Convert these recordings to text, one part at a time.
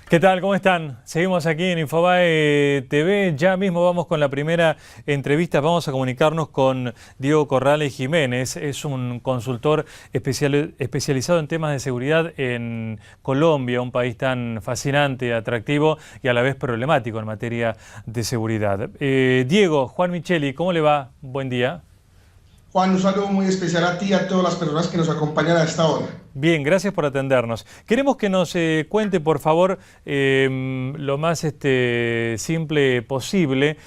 ¿Qué tal? ¿Cómo están? Seguimos aquí en Infobae TV. Ya mismo vamos con la primera entrevista. Vamos a comunicarnos con Diego Corrales Jiménez. Es un consultor especializado en temas de seguridad en Colombia, un país tan fascinante, atractivo y a la vez problemático en materia de seguridad. Diego, Juan Micheli, ¿cómo le va? Buen día. Juan, un saludo muy especial a ti y a todas las personas que nos acompañan a esta hora. Bien, gracias por atendernos. Queremos que nos cuente, por favor, lo más simple posible,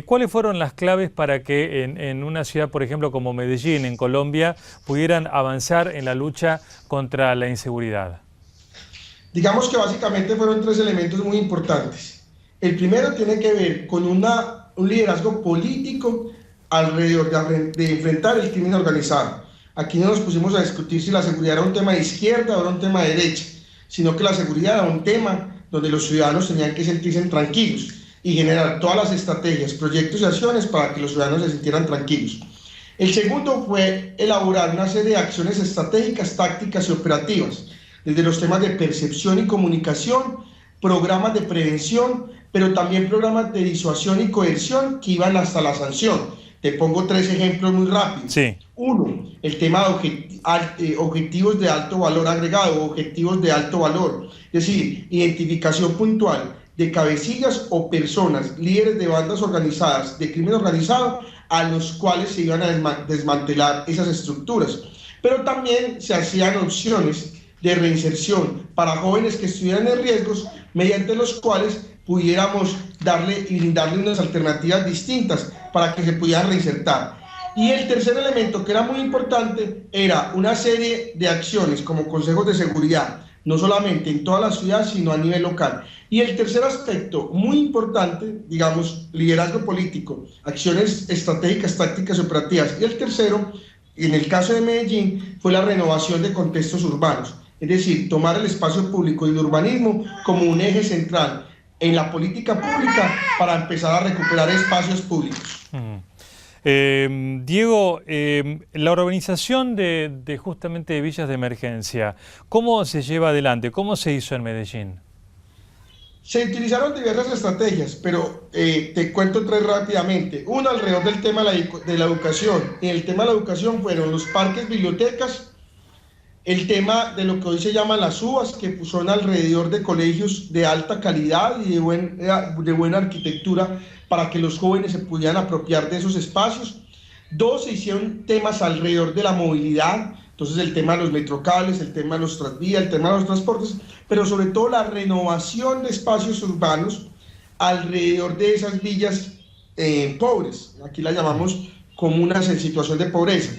cuáles fueron las claves para que en una ciudad, por ejemplo, como Medellín, en Colombia, pudieran avanzar en la lucha contra la inseguridad. Digamos que básicamente fueron tres elementos muy importantes. El primero tiene que ver con un liderazgo político alrededor de enfrentar el crimen organizado. Aquí no nos pusimos a discutir si la seguridad era un tema de izquierda o era un tema de derecha, sino que la seguridad era un tema donde los ciudadanos tenían que sentirse tranquilos y generar todas las estrategias, proyectos y acciones para que los ciudadanos se sintieran tranquilos. El segundo fue elaborar una serie de acciones estratégicas, tácticas y operativas, desde los temas de percepción y comunicación, programas de prevención, pero también programas de disuasión y coerción que iban hasta la sanción. Te pongo tres ejemplos muy rápidos. Sí. Uno, el tema de objetivos de alto valor agregado, objetivos de alto valor, es decir, identificación puntual de cabecillas o personas, líderes de bandas organizadas, de crimen organizado, a los cuales se iban a desmantelar esas estructuras. Pero también se hacían opciones de reinserción para jóvenes que estuvieran en riesgos, mediante los cuales pudiéramos darle y brindarle unas alternativas distintas para que se pudieran reinsertar. Y el tercer elemento, que era muy importante, era una serie de acciones como consejos de seguridad, no solamente en toda la ciudad, sino a nivel local. Y el tercer aspecto, muy importante, digamos, liderazgo político, acciones estratégicas, tácticas, operativas. Y el tercero, en el caso de Medellín, fue la renovación de contextos urbanos, es decir, tomar el espacio público y el urbanismo como un eje central en la política pública para empezar a recuperar espacios públicos. Diego, la urbanización de justamente villas de emergencia, ¿cómo se lleva adelante? ¿Cómo se hizo en Medellín? Se utilizaron diversas estrategias, pero te cuento tres rápidamente. Una alrededor del tema de la educación. Y el tema de la educación fueron los parques, bibliotecas, el tema de lo que hoy se llaman las UBAs, que son alrededor de colegios de alta calidad y de buena arquitectura para que los jóvenes se pudieran apropiar de esos espacios. Dos, se hicieron temas alrededor de la movilidad, entonces el tema de los metrocables, el tema de los transvías, el tema de los transportes, pero sobre todo la renovación de espacios urbanos alrededor de esas villas pobres, aquí las llamamos comunas en situación de pobreza.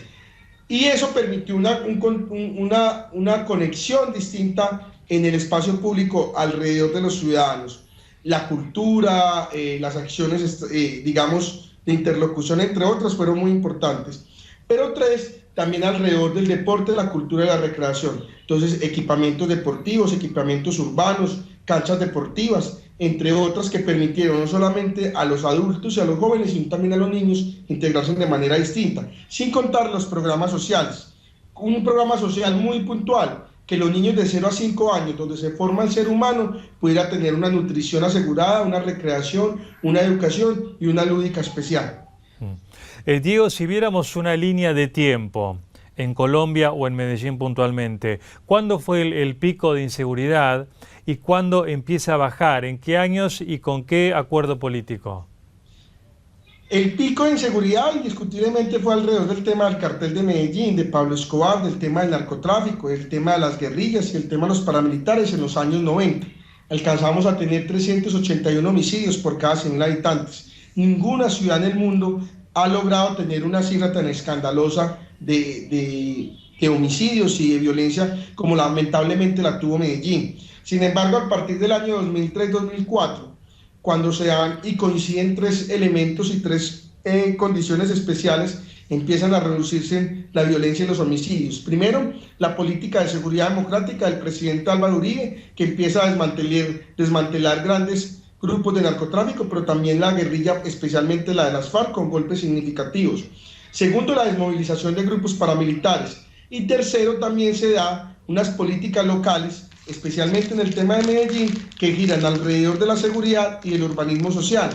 Y eso permitió una conexión distinta en el espacio público alrededor de los ciudadanos. La cultura, las acciones, digamos, de interlocución, entre otras, fueron muy importantes. Pero tres, también alrededor del deporte, la cultura y la recreación. Entonces, equipamientos deportivos, equipamientos urbanos, canchas deportivas, entre otras, que permitieron no solamente a los adultos y a los jóvenes, sino también a los niños integrarse de manera distinta, sin contar los programas sociales. Un programa social muy puntual, que los niños de 0 a 5 años, donde se forma el ser humano, pudiera tener una nutrición asegurada, una recreación, una educación y una lúdica especial. Diego, si viéramos una línea de tiempo en Colombia o en Medellín puntualmente, ¿cuándo fue el pico de inseguridad y cuándo empieza a bajar? ¿En qué años y con qué acuerdo político? El pico de inseguridad indiscutiblemente fue alrededor del tema del cartel de Medellín, de Pablo Escobar, del tema del narcotráfico, del tema de las guerrillas y el tema de los paramilitares en los años 90. Alcanzamos a tener 381 homicidios por cada 100.000 habitantes. Ninguna ciudad en el mundo ha logrado tener una cifra tan escandalosa de homicidios y de violencia como lamentablemente la tuvo Medellín. Sin embargo, a partir del año 2003-2004, cuando se dan y coinciden tres elementos y tres condiciones especiales, empiezan a reducirse la violencia y los homicidios. Primero, la política de seguridad democrática del presidente Álvaro Uribe, que empieza a desmantelar grandes grupos de narcotráfico, pero también la guerrilla, especialmente la de las FARC, con golpes significativos. Segundo, la desmovilización de grupos paramilitares. Y tercero, también se da unas políticas locales especialmente en el tema de Medellín, que giran alrededor de la seguridad y el urbanismo social.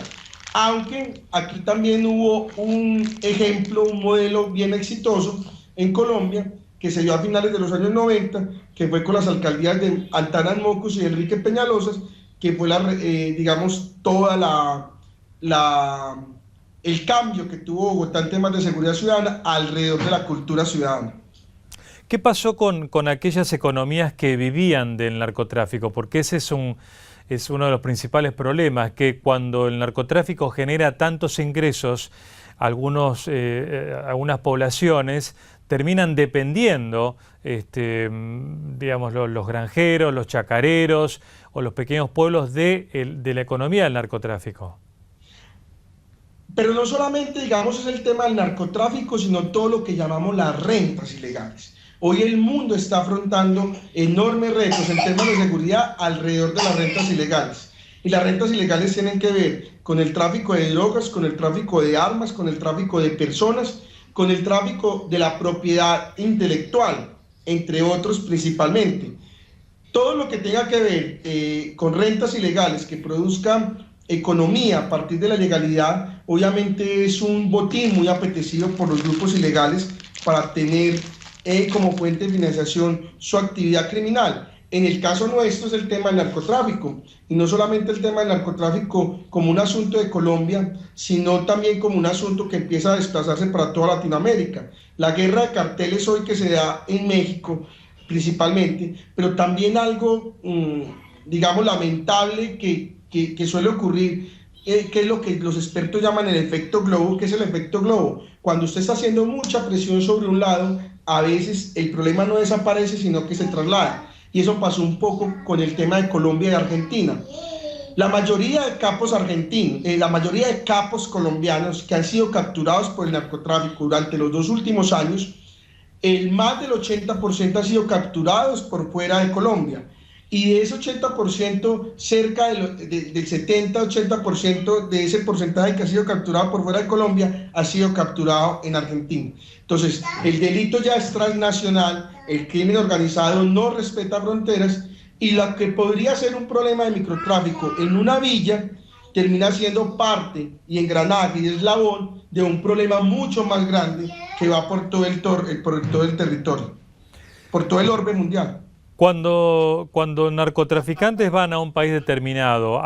Aunque aquí también hubo un ejemplo, un modelo bien exitoso en Colombia, que se dio a finales de los años 90, que fue con las alcaldías de Antanas Mocos y Enrique Peñalosas, que fue digamos, el cambio que tuvo Bogotá en temas de seguridad ciudadana alrededor de la cultura ciudadana. ¿Qué pasó con aquellas economías que vivían del narcotráfico? Porque ese es uno de los principales problemas, que cuando el narcotráfico genera tantos ingresos, algunas poblaciones terminan dependiendo, digamos, los granjeros, los chacareros o los pequeños pueblos de la economía del narcotráfico. Pero no solamente, digamos, es el tema del narcotráfico, sino todo lo que llamamos las rentas ilegales. Hoy el mundo está afrontando enormes retos en temas de seguridad alrededor de las rentas ilegales. Y las rentas ilegales tienen que ver con el tráfico de drogas, con el tráfico de armas, con el tráfico de personas, con el tráfico de la propiedad intelectual, entre otros principalmente. Todo lo que tenga que ver con rentas ilegales que produzcan economía a partir de la legalidad, obviamente es un botín muy apetecido por los grupos ilegales para tener como fuente de financiación su actividad criminal. En el caso nuestro es el tema del narcotráfico, y no solamente el tema del narcotráfico como un asunto de Colombia, sino también como un asunto que empieza a desplazarse para toda Latinoamérica. La guerra de carteles hoy que se da en México principalmente, pero también algo, digamos, lamentable que suele ocurrir, que es lo que los expertos llaman el efecto globo. ¿Qué es el efecto globo? Cuando usted está haciendo mucha presión sobre un lado, a veces el problema no desaparece, sino que se traslada. Y eso pasó un poco con el tema de Colombia y Argentina. La mayoría de capos argentinos, la mayoría de capos colombianos que han sido capturados por el narcotráfico durante los 2 últimos años, el más del 80% han sido capturados por fuera de Colombia. Y de ese 80%, cerca del 70-80% de ese porcentaje que ha sido capturado por fuera de Colombia ha sido capturado en Argentina. Entonces, el delito ya es transnacional, el crimen organizado no respeta fronteras, y lo que podría ser un problema de microtráfico en una villa termina siendo parte y engranaje y eslabón de un problema mucho más grande que va por todo el territorio, por todo el orbe mundial. Cuando narcotraficantes van a un país determinado,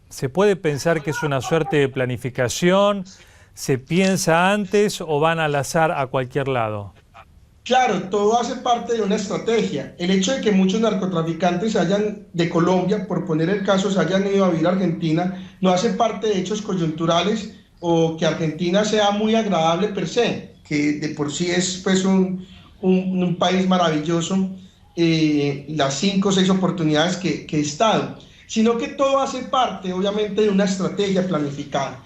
¿se puede pensar que es una suerte de planificación? ¿Se piensa antes o van al azar a cualquier lado? Claro, todo hace parte de una estrategia. El hecho de que muchos narcotraficantes de Colombia, por poner el caso, se hayan ido a vivir a Argentina, no hace parte de hechos coyunturales o que Argentina sea muy agradable per se, que de por sí es pues un país maravilloso. Las 5 o 6 oportunidades que he estado, sino que todo hace parte obviamente de una estrategia planificada,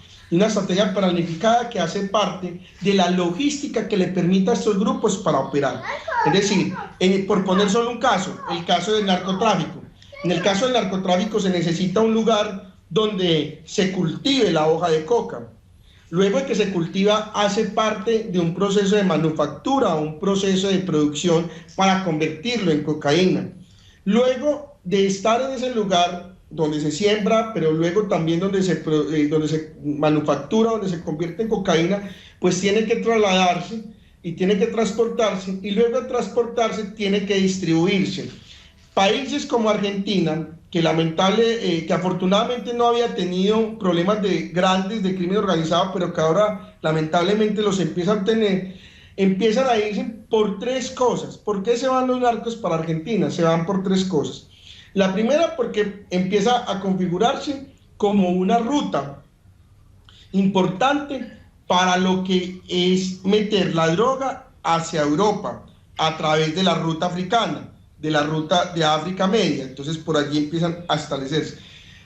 que hace parte de la logística que le permita a estos grupos para operar. Es decir, por poner solo un caso, el caso del narcotráfico. En el caso del narcotráfico se necesita un lugar donde se cultive la hoja de coca. Luego de que se cultiva, hace parte de un proceso de manufactura o un proceso de producción para convertirlo en cocaína. Luego de estar en ese lugar donde se siembra, pero luego también donde se manufactura, donde se convierte en cocaína, pues tiene que trasladarse y tiene que transportarse, y luego de transportarse tiene que distribuirse. Países como Argentina, que afortunadamente no había tenido problemas grandes de crimen organizado, pero que ahora lamentablemente los empiezan a tener, empiezan a irse por 3 cosas. ¿Por qué se van los narcos para Argentina? Se van por 3 cosas. La primera, porque empieza a configurarse como una ruta importante para lo que es meter la droga hacia Europa a través de la ruta africana, de la ruta de África Media. Entonces por allí empiezan a establecerse,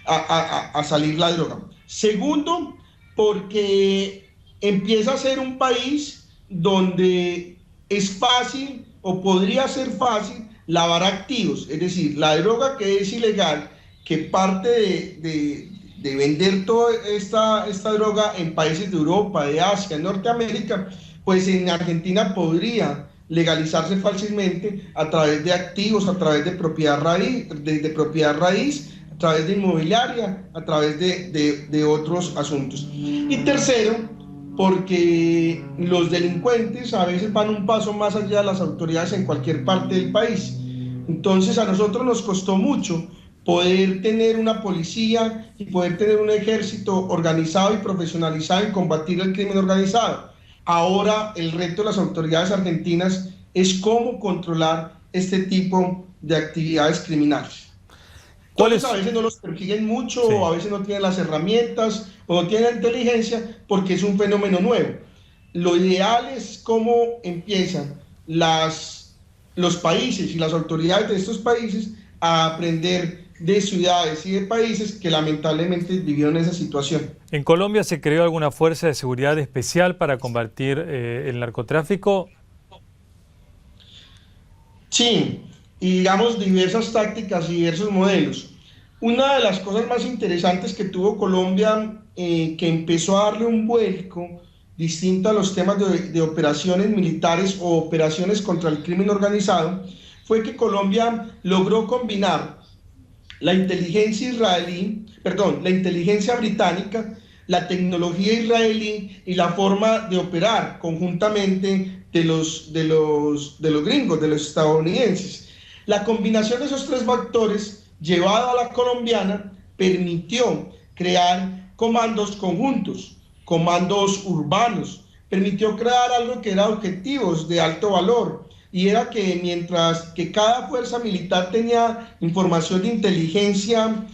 a salir la droga. Segundo, porque empieza a ser un país donde es fácil o podría ser fácil lavar activos, es decir, la droga que es ilegal, que parte de vender toda esta droga en países de Europa, de Asia, en Norteamérica, pues en Argentina podría legalizarse fácilmente a través de activos, a través de propiedad raíz, a través de inmobiliaria, a través de otros asuntos. Y tercero, porque los delincuentes a veces van un paso más allá de las autoridades en cualquier parte del país. Entonces a nosotros nos costó mucho poder tener una policía y poder tener un ejército organizado y profesionalizado en combatir el crimen organizado. Ahora el reto de las autoridades argentinas es cómo controlar este tipo de actividades criminales. Entonces a veces no los persiguen mucho, sí, o a veces no tienen las herramientas o no tienen la inteligencia porque es un fenómeno nuevo. Lo ideal es cómo empiezan los países y las autoridades de estos países a aprender de ciudades y de países que lamentablemente vivieron esa situación. ¿En Colombia se creó alguna fuerza de seguridad especial para combatir el narcotráfico? Sí, y digamos diversas tácticas y diversos modelos. Una de las cosas más interesantes que tuvo Colombia, que empezó a darle un vuelco distinto a los temas de operaciones militares o operaciones contra el crimen organizado, fue que Colombia logró combinar la inteligencia la inteligencia británica, la tecnología israelí y la forma de operar conjuntamente de los gringos, de los estadounidenses. La combinación de esos tres factores, llevada a la colombiana, permitió crear comandos conjuntos, comandos urbanos, permitió crear algo que era objetivos de alto valor, y era que mientras que cada fuerza militar tenía información de inteligencia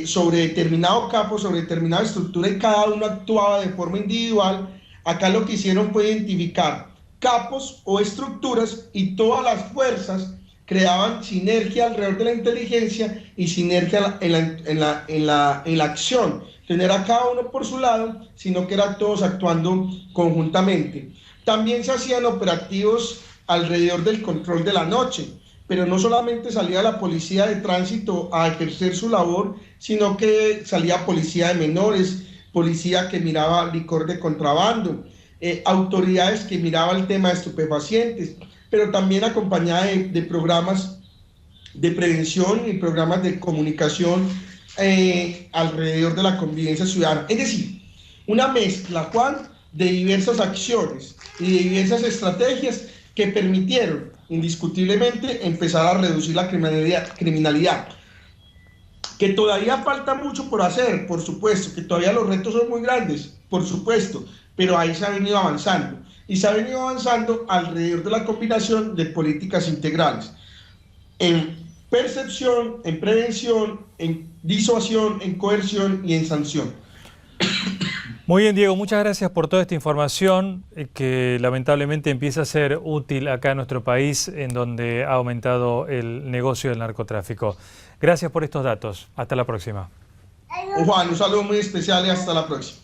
sobre determinado capo, sobre determinada estructura, y cada uno actuaba de forma individual, acá lo que hicieron fue identificar capos o estructuras y todas las fuerzas creaban sinergia alrededor de la inteligencia y sinergia en la acción. Que no era cada uno por su lado, sino que eran todos actuando conjuntamente. También se hacían operativos alrededor del control de la noche, pero no solamente salía la policía de tránsito a ejercer su labor, sino que salía policía de menores, policía que miraba licor de contrabando, autoridades que miraban el tema de estupefacientes, pero también acompañada de programas de prevención y programas de comunicación alrededor de la convivencia ciudadana. Es decir, una mezcla, Juan, de diversas acciones y de diversas estrategias que permitieron indiscutiblemente empezar a reducir la criminalidad. Que todavía falta mucho por hacer, por supuesto, que todavía los retos son muy grandes, por supuesto, pero ahí se ha venido avanzando. Y se ha venido avanzando alrededor de la combinación de políticas integrales. En percepción, en prevención, en disuasión, en coerción y en sanción. Muy bien, Diego, muchas gracias por toda esta información que lamentablemente empieza a ser útil acá en nuestro país, en donde ha aumentado el negocio del narcotráfico. Gracias por estos datos. Hasta la próxima. Juan, un saludo muy especial y hasta la próxima.